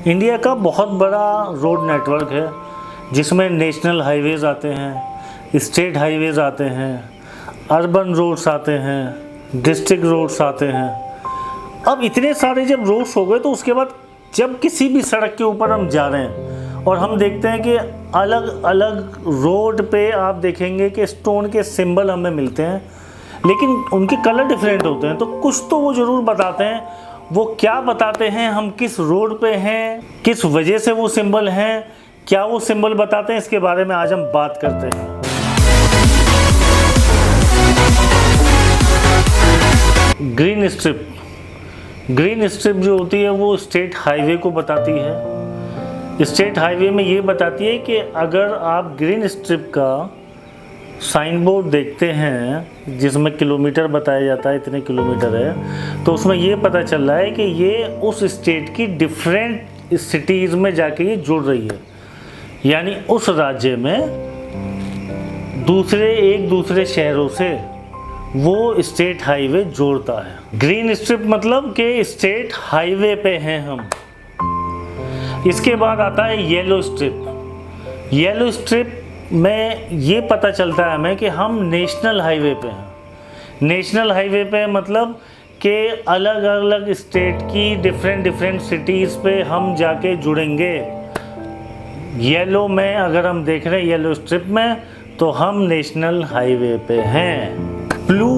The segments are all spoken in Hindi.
इंडिया का बहुत बड़ा रोड नेटवर्क है जिसमें नेशनल हाईवेज़ आते हैं, स्टेट हाईवेज़ आते हैं, अर्बन रोड्स आते हैं, डिस्ट्रिक्ट रोड्स आते हैं। अब इतने सारे जब रोड्स हो गए तो उसके बाद जब किसी भी सड़क के ऊपर हम जा रहे हैं और हम देखते हैं कि अलग अलग रोड पे आप देखेंगे कि स्टोन के सिंबल हमें मिलते हैं, लेकिन उनके कलर डिफरेंट होते हैं। तो कुछ तो वो ज़रूर बताते हैं। वो क्या बताते हैं, हम किस रोड पे हैं, किस वजह से वो सिंबल हैं, क्या वो सिंबल बताते हैं, इसके बारे में आज हम बात करते हैं। ग्रीन स्ट्रिप, ग्रीन स्ट्रिप जो होती है वो स्टेट हाईवे को बताती है। स्टेट हाईवे में ये बताती है कि अगर आप ग्रीन स्ट्रिप का साइन बोर्ड देखते हैं जिसमें किलोमीटर बताया जाता है, इतने किलोमीटर है, तो उसमें ये पता चल रहा है कि ये उस स्टेट की डिफरेंट सिटीज़ में जाके ये जुड़ रही है, यानी उस राज्य में एक दूसरे शहरों से वो स्टेट हाईवे जोड़ता है। ग्रीन स्ट्रिप मतलब कि स्टेट हाईवे पे हैं हम। इसके बाद आता है येलो स्ट्रिप। येलो स्ट्रिप में ये पता चलता है हमें कि हम नेशनल हाईवे पे हैं। नेशनल हाईवे पे मतलब कि अलग अलग स्टेट की डिफरेंट सिटीज़ पे हम जाके जुड़ेंगे। येलो में अगर हम देख रहे हैं येलो स्ट्रिप में, तो हम नेशनल हाईवे पे हैं। ब्लू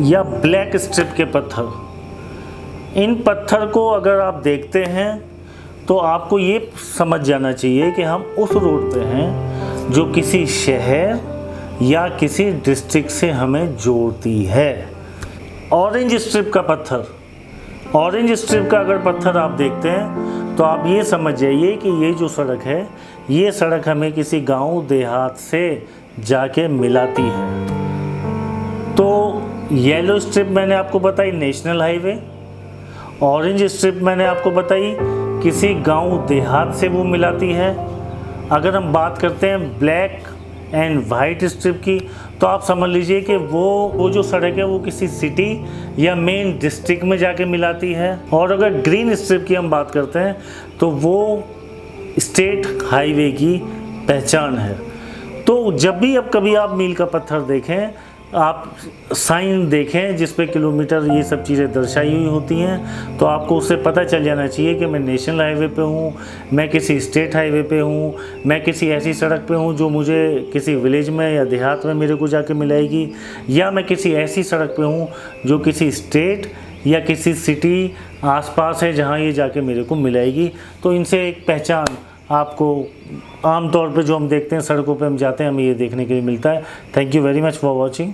या ब्लैक स्ट्रिप के पत्थर, इन पत्थर को अगर आप देखते हैं तो आपको ये समझ जाना चाहिए कि हम उस रोड पे हैं जो किसी शहर या किसी डिस्ट्रिक्ट से हमें जोड़ती है। ऑरेंज स्ट्रिप का पत्थर, ऑरेंज स्ट्रिप का अगर पत्थर आप देखते हैं तो आप ये समझ जाइए कि ये जो सड़क है, ये सड़क हमें किसी गांव देहात से जाके मिलाती है। तो येलो स्ट्रिप मैंने आपको बताई नेशनल हाईवे, ऑरेंज स्ट्रिप मैंने आपको बताई किसी गांव देहात से वो मिलाती है। अगर हम बात करते हैं ब्लैक एंड वाइट स्ट्रिप की, तो आप समझ लीजिए कि वो जो सड़क है वो किसी सिटी या मेन डिस्ट्रिक्ट में जाके मिलाती है। और अगर ग्रीन स्ट्रिप की हम बात करते हैं तो वो स्टेट हाईवे की पहचान है। तो जब भी अब कभी आप मील का पत्थर देखें, आप साइन देखें जिस पे किलोमीटर ये सब चीज़ें दर्शाई हुई होती हैं, तो आपको उससे पता चल जाना चाहिए कि मैं नेशनल हाईवे पे हूँ, मैं किसी स्टेट हाईवे पे हूँ, मैं किसी ऐसी सड़क पे हूँ जो मुझे किसी विलेज में या देहात में मेरे को जाके मिलाएगी, या मैं किसी ऐसी सड़क पे हूँ जो किसी स्टेट या किसी सिटी आसपास है जहाँ ये जाके मेरे को मिलाएगी। तो इनसे एक पहचान आपको आम तौर पे जो हम देखते हैं सड़कों पे हम जाते हैं, हमें ये देखने के लिए मिलता है। Thank you very much for watching.